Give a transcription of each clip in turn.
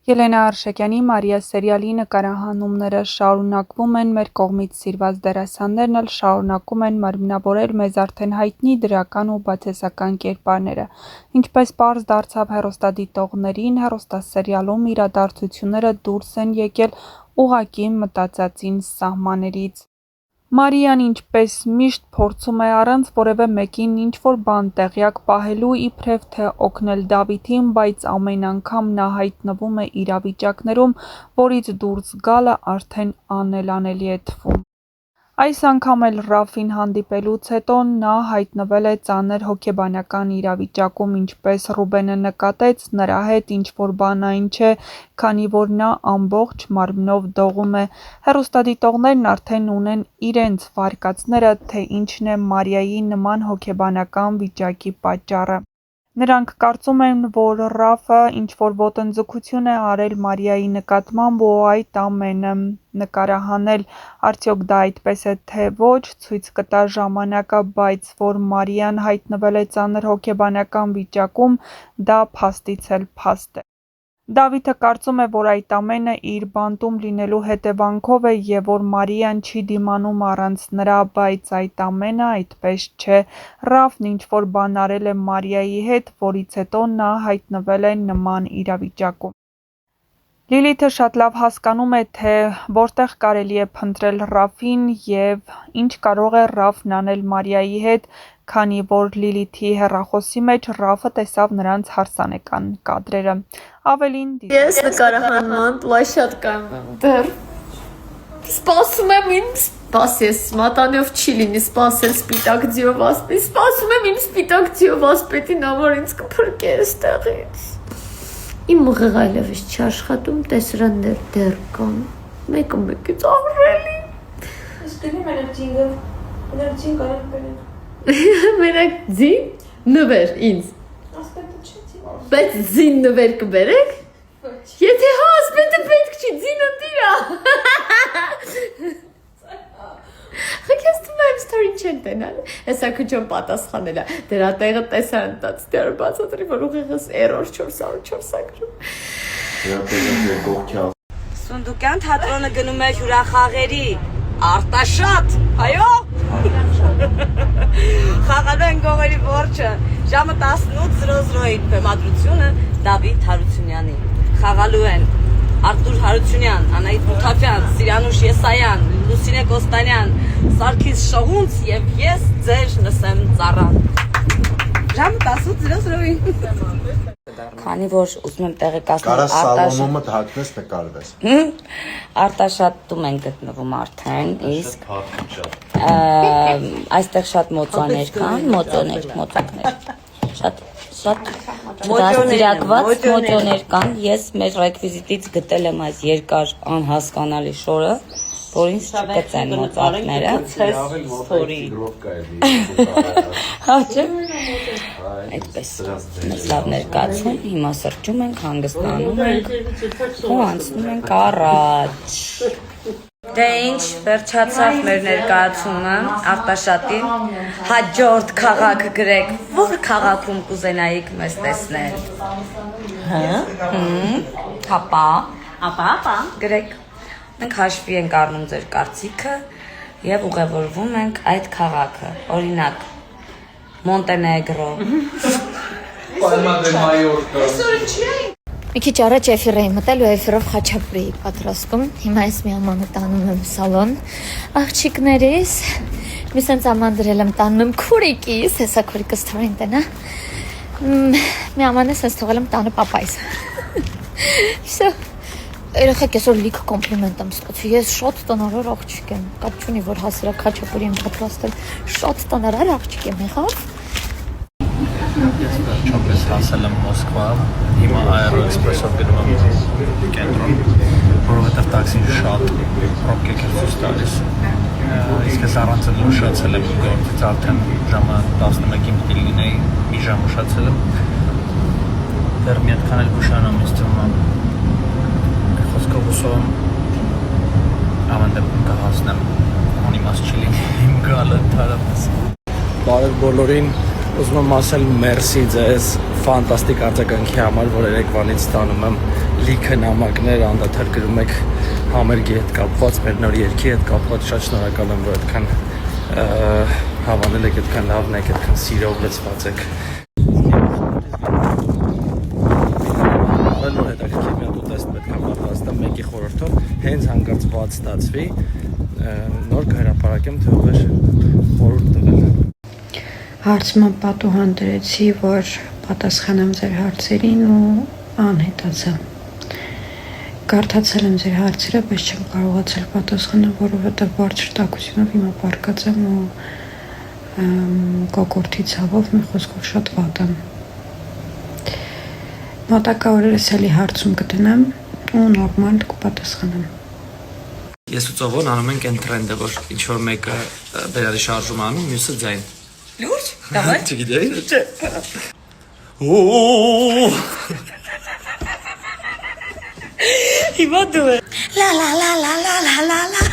Ելենա Արշակյանի «Մարիա» սերիալի նկարահանումները շարունակվում են, մեր կողմից սիրված դերասաններն էլ շարունակում են մարմնավորել մեզ արդեն հայտնի դրական ու բացասական կերպարները։ Ինչպես պարզ դարձավ հեռուստադիտողներին, հեռուստասերիալում իրադարձությունները դուրս են եկել ուղղակի մտածածին սահմաններից։ Մարիան, ինչպես միշտ, փորձում է առանց որևէ մեկին ինչ-որ բան տեղյակ պահելու իբրև թե օգնել Դավիթին, բայց ամեն անգամ նա հայտնվում է իրավիճակներում, որից դուրս գալը արդեն անելանելի է թվում։ Այս անգամ էլ Ռաֆին հանդիպելուց հետո նա հայտնվել է ծանր հոգեբանական իրավիճակում, ինչպես Ռուբենը նկատեց, նրա հետ ինչ-որ բան այն չէ, քանի որ նա ամբողջ մարմնով դողում է։ Հեռուստադիտողներն արդեն ունեն իրենց վարկածները, թե ինչն է Մարիայի նման հոգեբանական վիճակի պատճառը։ Նրանք կարծում են, որ Ռաֆը ինչ-որ ոտնձգություն է արել Մարիայի նկատմամբ ու այդ ամենը նկարահանել, արդյոք դա այդպես է թե ոչ, ցույց կտա ժամանակը, բայց որ Մարիան հայտնվել է ծանր հոգեբանական վիճակում, դա փաստից էլ փաստ է։ Դավիթը կարծում է, որ այդ ամենը իր բանտում լինելու հետևանքով է և որ Մարիան չի դիմանում առանց նրա, բայց այդ ամենը այդպես չէ։ Ռաֆն ինչ-որ բան արել է Մարիայի հետ, որից հետո նա հայտնվել է նման իրավիճակում։ Լիլիթը շատ լավ հասկանում է, թե որտեղ կարելի է փնտրել Ռաֆին և ինչ կարող է Ռաֆն անել Մարիայի հետ, քանի որ Լիլիթի հեռախոսի մեջ Ռաֆը տեսավ նրանց հարսանեկան կադրերը։ Ավելին, ես նկարահանման պլաշ շատ կանեմ դեռ սպասում եմ իմ սպասես մատանով չի լինի սպասել սպիտակ ձյով ասպետի սպասում եմ իմ սպիտակ ձյով ասպետին համար ինձ կփրկե այստեղից իմ ուղեղը այլևս չի աշխատում տեսարաններ դեռ կան մեկը մեկից ահռելի Սկսի մենակ ձին կարել մենակ ձին նվեր ինձ ասպետը չի բայց ձին նվեր կբերեք եթե հա ասպետը պետք չի ձին ընտիրա Խքեստում եմ ստորին չեն տենալ, հեսա քուչոն պատասխանելա, դերա տեղը տեսան տաց դեր բացատրի, որ ուղեղս էրոր 404 ագրում։ Դերա տեղը երկողքյա։ Սունդուկյան թատրոնը գնում է հյուրախաղերի, Արտաշատ, այո։ Խաղալու են գողերի որջը, ժամը 18:00-ին բեմադրությունը Դավիթ Հարությունյանի, խաղալու են Արտուր Հարությունյան, Անահիտ Մութաֆյան, Սիրանուշ Եսայան, Լուսինե Կոստանյան, Սարգիս Շահունց և ես ձեր Նսեմ Ծառան։ Ժամը 18:00-ին։ Քանի որ ուզում եմ տեղեկացնել Կարա սալոնումը հագնես նկարվես։ Արտաշատում են գտնվում արդեն, իսկ այստեղ շատ մոծաներ կան, շատ դաստիարակված մոճոներ կան, ես մեր ռեկվիզիտից գտել եմ այս երկար անհասկանալի շորը, որ ինձ չկծեն մոծակները։ Հաճը։ Այդպես մեզ լավ ներկացում, հիմա սրճում ենք, հանգստանում ենք ու անցնում ենք առաջ։ Դե ինչ, վերջացավ մեր ներկայացումը Արտաշատի, հաջորդ քաղաք գրեք, որ քաղաքում կուզենայիք մեզ տեսնել։ Հապա, գրեք, մենք հաշվի ենք առնում ձեր կարծիքը և ուղևորվում ենք այդ քաղաքը, օրինակ, Մոնտենեգրո։ Մի քիչ առաջ էֆիր էի մտել ու էֆիրով խաչապուր էի պատրաստում, հիմա ես մի ամանը տանում եմ սալոն, աղջիկներիս, մի սենց աման դրել եմ տանում եմ քուրիկիս, հեսա քուրիկս թորին տնա, մի աման է սենց թողել եմ տանը պապայս, վիսո, երեխեք եսօր լիքը կոմպլիմենտ եմ սկացի, ես շատ տնարար աղջիկ եմ, կապ չունի, որ հասրակ խաչապուրի եմ պատրաստել, շատ տնարար աղջիկ եմ եղավ, Ես վերջապես հասել եմ Մոսկվա, հիմա Aeroexpress-ով գնում եմ կենտրոն, որովհետև տաքսին շատ պրոբկեկ է ցույց տալիս։ Իսկ ես առանց ուշացել եմ գործից արդեն ժամը 11-ին պիտի լինեի, մի ժամ ուշացել եմ։ Դեռ մի այդքան էլ ուշանամ ինձ թվում է։ Խոսքով հուսով եմ ամեն դեպքում կհասնեմ, անիմաստ չի լինի իմ գալը ընդհանրապես։ Բարև բոլորին, ուզում եմ ասել մերսի ձեզ ֆանտաստիկ արձագանքի համար, որ երեկվանից ստանում եմ լիքը նամակներ անդադար գրում եք համերգի հետ կապված, մեր նոր երգի հետ կապված, շատ շնորհակալ եմ, որ այդքան հավանել եք, այդքան լավն եք, այդքան սիրով լցված եք։ Արել որ հետաքրքիր մի հատ ուտեստ պետք է պատրաստեմ մեկի խորհրդով, հենց հանկարծ բաց ստացվի, նոր կհրապարակեմ, թե ով էր խորհուրդ տվել։ Հարցման պատուհան դրեցի, որ պատասխանեմ ձեր հարցերին ու անհետացա։ Կարդացել եմ ձեր հարցերը, բայց չեմ կարողացել պատասխանել, որովհետև բարձր տաքությունով հիմա պարկած եմ ու կոկորտի ցավով մի խոսքով շատ վատ եմ։ Մոտակա օրերս էլի հարցում կդնեմ ու նորմալ կպատասխանեմ։ Ես ու Ծովոն անում ենք այն տրենդը, որ ինչ-որ մեկը բերալի շարժում անում, մյուսը ձայն։ Լուրջ, դավայ։ Չգիտեի։ Հիմա դու ես։ Լա լա լա լա լա լա լա լա։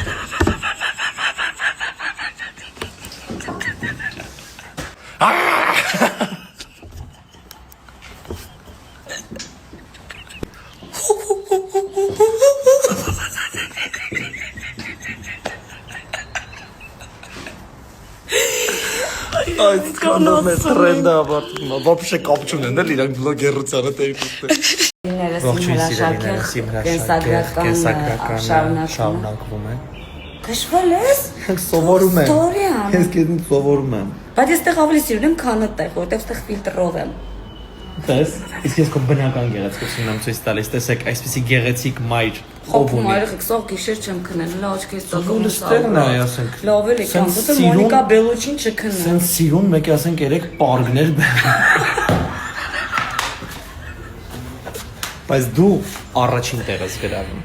Այս կանոնը տրենդը ավարտվում է, вообще կապ չունեն, էլ իրանք բլոգերությանը տեքստը։ Կենսագրական շարունակվում է։ Քշվել ես։ Սովորում եմ։ Ստորիան։ Ես քեզնից սովորում եմ։ Բայց ես տեղ ավելի սիրում եմ, քան այդտեղ, որովհետև այդտեղ ֆիլտրով եմ։ Տես, իսկ ես քո բնական գեղեցկությունն եմ ցույց տալիս, տեսեք, այսպեսի գեղեցիկ մայր ով ունի։ Մայրը քսող գիշեր չեմ քնել, հլա աչքես ծակում։ Լստերն է, ասենք։ Լավ էլ եկան, որտեղ Մոնիկա Բելոչին չքնա։ Սենց սիրուն մեկի ասենք 3 պարգներ բայց դու առաջին տեղս գրավում։